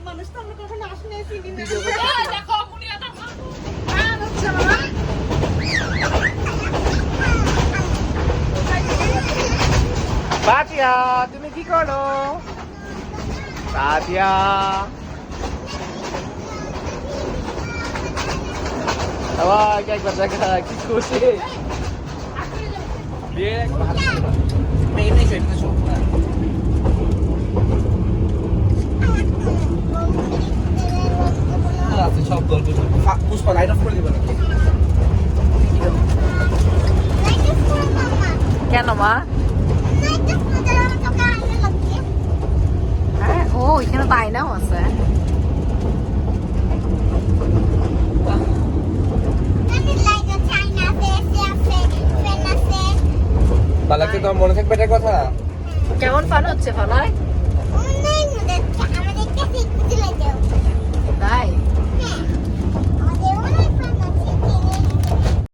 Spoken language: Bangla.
মানুষ তো আমরা কখনো আসলে চিনি না। দেখো মুনিয়াটা পাতিয়া তুমি কি করো? পাতিয়া সবাইকে একবার দেখা কি খুশি বিয়ে মেয়েটাই সেটা শোক না আছে সব গল্প পুষ্পা লাইট অফ করে দিবে নাকি? কেন মা? হ্যাঁ ও এখানে তো আয়নাও আছে। পালাকে তো মনে থাকবে এটার কথা। কেমন ফান হচ্ছে ফালায়?